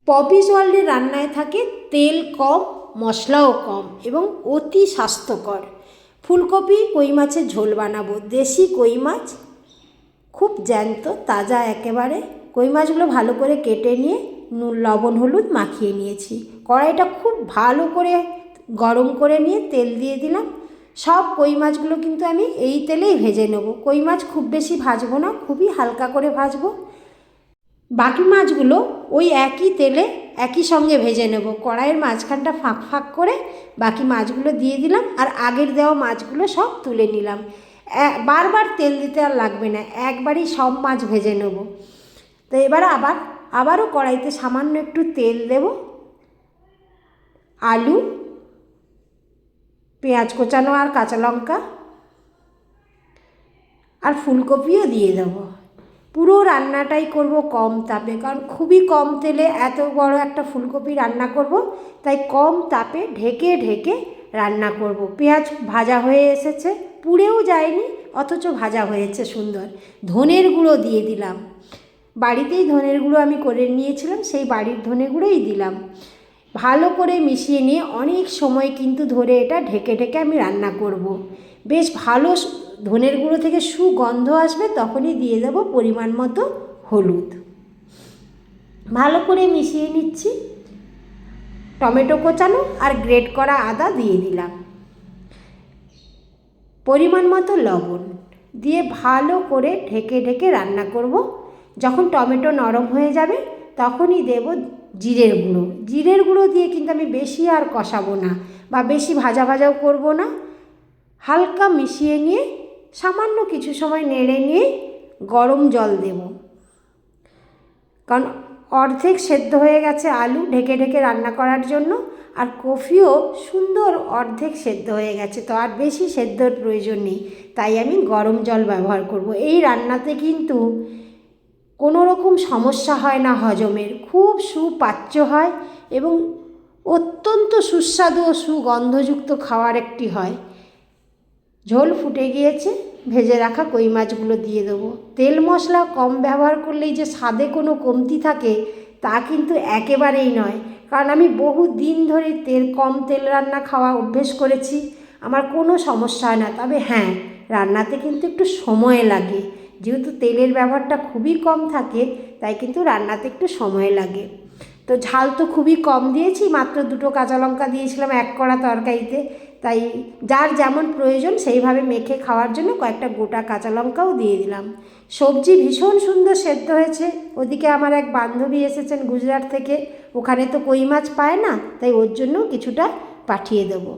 Poppy's ওয়ার্ল্ডের রান্নায় থাকে তেল কম, মশলাও কম এবং অতি স্বাস্থ্যকর। ফুলকপি কই মাছের ঝোল বানাবো। দেশি কই মাছ, খুব জ্যান্ত তাজা একেবারে। কই মাছগুলো ভালো করে কেটে নিয়ে নুন লবণ হলুদ মাখিয়ে নিয়েছি। কড়াইটা খুব ভালো করে গরম করে নিয়ে তেল দিয়ে দিলাম। সব কই মাছগুলো কিন্তু আমি এই তেলেই ভেজে নেব। কই মাছ খুব বেশি ভাজবো না, খুবই হালকা করে ভাজবো। বাকি মাছগুলো ওই একই তেলে একই সঙ্গে ভেজে নেব। কড়াইয়ের মাঝখানটা ফাঁক ফাঁক করে বাকি মাছগুলো দিয়ে দিলাম, আর আগের দেওয়া মাছগুলো সব তুলে নিলাম। বারবার তেল দিতে আর লাগবে না, একবারই সব মাছ ভেজে নেব। তো এবার আবারও কড়াইতে সামান্য একটু তেল দেব। আলু, পেঁয়াজ কোচানো আর কাঁচা লঙ্কা আর ফুলকপিও দিয়ে দেবো। পুরো রান্নাটাই করব কম তাপে, কারণ খুবই কম তেলে এত বড় একটা ফুলকপি রান্না করব, তাই কম তাপে ঢেকে ঢেকে রান্না করব। পেঁয়াজ ভাজা হয়ে এসেছে, পুড়েও যায়নি, অথচ ভাজা হয়েছে সুন্দর। ধনের গুঁড়ো দিয়ে দিলাম। বাড়িতেই ধনের গুঁড়ো আমি করে নিয়েছিলাম, সেই বাড়ির ধনে গুঁড়োই দিলাম। ভালো করে মিশিয়ে নিয়ে অনেক সময় কিন্তু ধরে এটা ঢেকে ঢেকে আমি রান্না করব। বেশ ভালো ধনের গুঁড়ো থেকে সুগন্ধ আসবে, তখনই দিয়ে দেবো পরিমাণ মতো হলুদ। ভালো করে মিশিয়ে নিচ্ছি। টমেটো কোচানো আর গ্রেট করা আদা দিয়ে দিলাম। পরিমাণ মতো লবণ দিয়ে ভালো করে ঢেকে ঢেকে রান্না করব। যখন টমেটো নরম হয়ে যাবে তখনই দেব জিরের গুঁড়ো। জিরের গুঁড়ো দিয়ে কিন্তু আমি বেশি আর কষাবো না, বা বেশি ভাজা ভাজাও করব না। হালকা মিশিয়ে নিয়ে সামান্য কিছু সময় নেড়ে নিয়ে গরম জল দেব, কারণ অর্ধেক সেদ্ধ হয়ে গেছে আলু ঢেকে ঢেকে রান্না করার জন্য, আর কফিও সুন্দর অর্ধেক সেদ্ধ হয়ে গেছে, তো আর বেশি সেদ্ধর প্রয়োজন নেই। তাই আমি গরম জল ব্যবহার করব। এই রান্নাতে কিন্তু কোনো রকম সমস্যা হয় না হজমের, খুব সুপাচ্য হয় এবং অত্যন্ত সুস্বাদু ও সুগন্ধযুক্ত খাবার একটি হয়। ঝোল ফুটে গিয়েছে, ভেজে রাখা কই মাছগুলো দিয়ে দেবো। তেল মশলা কম ব্যবহার করলেই যে স্বাদে কোনো কমতি থাকে তা কিন্তু একেবারেই নয়, কারণ আমি বহু দিন ধরে কম তেল রান্না খাওয়া অভ্যেস করেছি, আমার কোনো সমস্যা হয় না। তবে হ্যাঁ, রান্নাতে কিন্তু একটু সময় লাগে, যেহেতু তেলের ব্যবহারটা খুবই কম থাকে, তাই কিন্তু রান্নাতে একটু সময় লাগে। তো ঝাল তো খুবই কম দিয়েছি, মাত্র 2টো কাঁচা লঙ্কা দিয়েছিলাম 1 কড়া তরকারিতে, তাই যার যেমন প্রয়োজন সেইভাবে মেখে খাওয়ার জন্য কয়েকটা গোটা কাঁচা লঙ্কাও দিয়ে দিলাম। সবজি ভীষণ সুন্দর সেদ্ধ হয়েছে। ওদিকে আমার এক বান্ধবী এসেছেন গুজরাট থেকে, ওখানে তো কই মাছ পায় না, তাই ওর জন্য কিছুটা পাঠিয়ে দেবো।